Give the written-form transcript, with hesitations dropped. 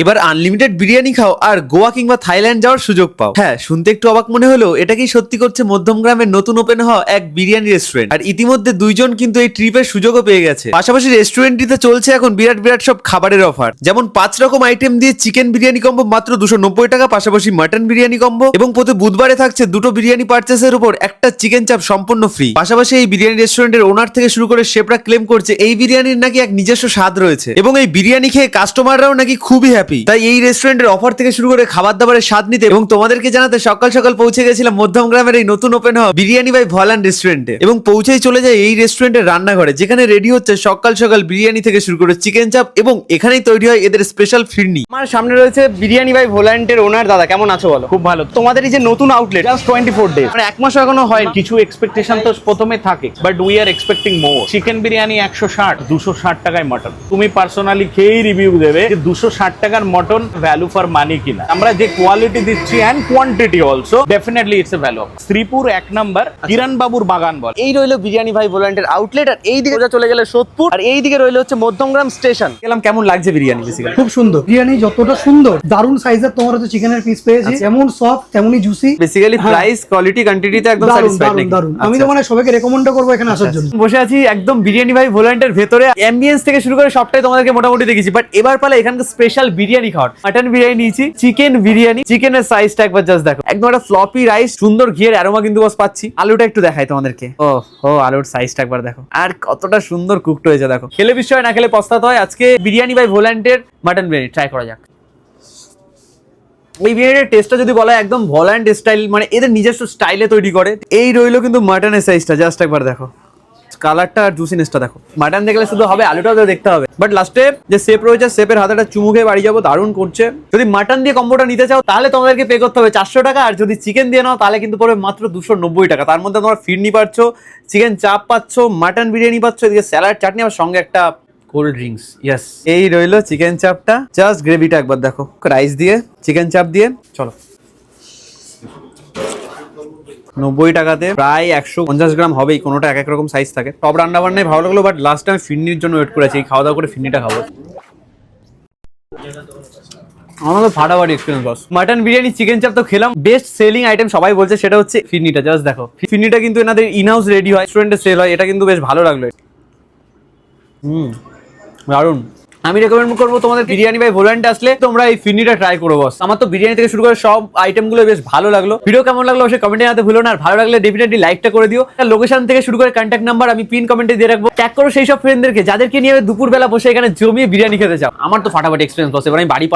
এবার আনলিমিটেড বিরিয়ানি খাও আর গোয়া কিংবা থাইল্যান্ড যাওয়ার সুযোগ পাও। হ্যাঁ, শুনতে একটু অবাক মনে হলেও এটাকেই সত্যি করছে মধ্যমগ্রামের নতুন ওপেন হওয়া এক বিরিয়ানি রেস্টুরেন্ট। আর ইতিমধ্যে দুইজন কিন্তু এই ট্রিপের সুযোগও পেয়ে গেছে। পাশাপাশি রেস্টুরেন্টটিতে চলছে এখন বিরাট বিরাট সব খাবারের অফার, যেমন 5 রকম আইটেম দিয়ে চিকেন বিরিয়ানি কম্বো মাত্র 290 টাকা, পাশাপাশি মাটন বিরিয়ানি কম্বো, এবং প্রতি বুধবারে থাকছে দুটো বিরিয়ানি পার্চেসের উপর একটা চিকেন চাপ সম্পূর্ণ ফ্রি। পাশাপাশি এই বিরিয়ানি রেস্টুরেন্টের ওনার থেকে শুরু করে শেফরা ক্লেম করছে এই বিরিয়ানির নাকি এক নিজস্ব স্বাদ রয়েছে, এবং এই বিরিয়ানি খেয়ে কাস্টমাররাও নাকি খুবই হ্যাপি। তাই এই রেস্টুরেন্টের অফার থেকে শুরু করে খাবার দাবারের স্বাদ নিতে এবং তোমাদেরকে জানাতে সকাল সকাল পৌঁছে গেছিলাম মধ্যমগ্রামের এই নতুন ওপেন হওয়া বিরিয়ানি বাই ভল্যান্ড রেস্টুরেন্টে, এবং পৌঁছেই চলে যায় এই রেস্টুরেন্টের রান্নাঘরে, যেখানে রেডি হচ্ছে সকাল সকাল বিরিয়ানি থেকে শুরু করে চিকেন চাপ, এবং এখানেই তৈরি হয় এদের স্পেশাল ফিরনি। আমার সামনে রয়েছে বিরিয়ানি বাই ভোল্যান্টের ওনার। দাদা কেমন আছো বলো? খুব ভালো। তোমাদের এই যে নতুন আউটলেট জাস্ট 24 ডেজ, মানে 1 মাসও এখনো হয়। কিছু এক্সপেকটেশন তো প্রথমে থাকে, but we are expecting more. Chicken biryani 160, 260 টাকায় মটন। তুমি পার্সোনালি খেয়েই রিভিউ দেবে যে 260 টাকার মটন ভ্যালু ফর মানি কিনা। আমরা যে কোয়ালিটি দিচ্ছি and quantity also, definitely it's a value. Sripur 1 number Kiran বাবুর বাগান বল। এই রইলো বিরিয়ানি ভাই ভোল্যান্টের আউটলেট, আর এই দিকে চলে গেলে সোদপুর, আর এই দিকে রইলো হচ্ছে মধ্যমগ্রাম স্টেশন। গেলাম, কেমন লাগছে বিরিয়ানি? বেসিক্যালি খুব সুন্দর বিরিয়ানি, যতটা সুন্দর দারুন সাইজের তোমার হচ্ছে চিকেনের পিস পেয়েছি, যেমন সফট তেমনই জুসি। বেসিক্যালি প্রাইস কোয়ালিটি কোয়ান্টিটিতে একদম দারুন স্যাটিসফাইড দারুন নাকি? দারুন। আমি আচ্ছা। তো মানে সবাইকে রেকমেন্ড করবো এখানে আসার জন্য। বসে আছি একদম বিরিয়ানি ভাই ভোল্যান্টের ভেতরে, অ্যাম্বিয়েন্স থেকে শুরু করে সবটাই তোমাদেরকে মোটামুটি দেখেছি, বাট এবার পালা এখানকার স্পেশাল বিরিয়ানি খাওয়ার। মাটন বিরিয়ানি নিয়েছি, চিকেন বিরিয়ানি, চিকেনের সাইজটা একবার জাস্ট দেখো, একদম একটা ফ্লপি রাইস, সুন্দর ঘিয়ের অ্যারোমা কিন্তু বস পাচ্ছি। আলুটা একটু দেখাই তোমাদেরকে, ও আলুর সাইজটা একবার দেখো, আর কতটা সুন্দর কুকড হয়েছে দেখো। খেলে বিষয় না খেলে পস্তাতে হয়। আজকে বিরিয়ানি ভাই ভোল্যান্টের মাটন বিরিয়ানি ট্রাই করা যাক। এই বিরিয়ানির টেস্টটা যদি বলা হয় একদম ভল্যান্ড স্টাইল, মানে এদের নিজস্ব স্টাইলে তৈরি করে। এই রইলো কিন্তু মাটনের সাইজটা, জাস্ট একবার দেখো কালারটা আর জুসিনেসটা দেখো। মাটন দেখলে শুধু হবে, আলুটাও তো দেখতে হবে। বাট লাস্টে যে শেপ রয়েছে, শেপের হাতে একটা চুমু খেয়ে বাড়ি যাবো, দারুণ করছে। যদি মাটন দিয়ে কম্বোটা নিতে চাও তাহলে তোমাদেরকে পে করতে হবে 400 টাকা, আর যদি চিকেন দিয়ে নাও তাহলে কিন্তু পড়বে মাত্র 290 টাকা। তার মধ্যে তোমরা ফিরনি পাচ্ছ, চিকেন চাপ পাচ্ছ, মাটন বিরিয়ানি পাচ্ছ, এদিকে স্যালাড চাটনি, আর সঙ্গে একটা কোল্ড ড্রিঙ্কস। ইয়েস, এই রইলো চিকেন চাপটা, জাস্ট গ্রেভিটা একবার দেখো, রাইস দিয়ে চিকেন চাপ দিয়ে। চলো, 90 টাকাতে প্রায় 150 গ্রাম হবেই, কোনোটা এক এক রকম সাইজ থাকে। টপ রান্না বান্নায় ভালো লাগলো, বাট লাস্ট টাইম ফিরনির জন্য ওয়েট করেছি, খাওয়া দাওয়া করে ফিরনিটা খাবো। আমার তো ফাটাফাটি এক্সপিরিয়েন্স বস। মাটন বিরিয়ানি চিকেন চাপ তো খেলাম, বেস্ট সেলিং আইটেম সবাই বলছে সেটা হচ্ছে ফিরনিটা, জাস্ট দেখো। ফিরনিটা কিন্তু এনাদের ইনহাউস রেডি হয়, রেস্টুরেন্টে সেল হয়, এটা কিন্তু বেশ ভালো লাগলো। দারুন। আমি রেকমেন্ড করবো তোমাদের বিরিয়ানি বাই ভোল্যান্টে আসলে তোমরা এই ফিরনিটা ট্রাই করো বস। আমার তো বিরিয়ানি থেকে শুরু করে সব আইটেমগুলো বেশ ভালো লাগলো। ভিডিও কেমন লাগলো অবশ্যই কমেন্টে জানাতে ভুলো না, আর ভালো লাগলে ডেফিনেটলি লাইকটা করে দিও। লোকেশন থেকে শুরু করে কন্ট্যাক্ট নাম্বার আমি পিন কমেন্টে দিয়ে রাখবো। ট্যাগ করো সেই সব ফ্রেন্ডদেরকে যাদেরকে নিয়ে দুপুরবেলা বসে এখানে জমিয়ে বিরিয়ানি খেতে চাও। আমার তো ফাটাফাটি এক্সপিরিয়েন্স বস, এবার আমি বাড়ি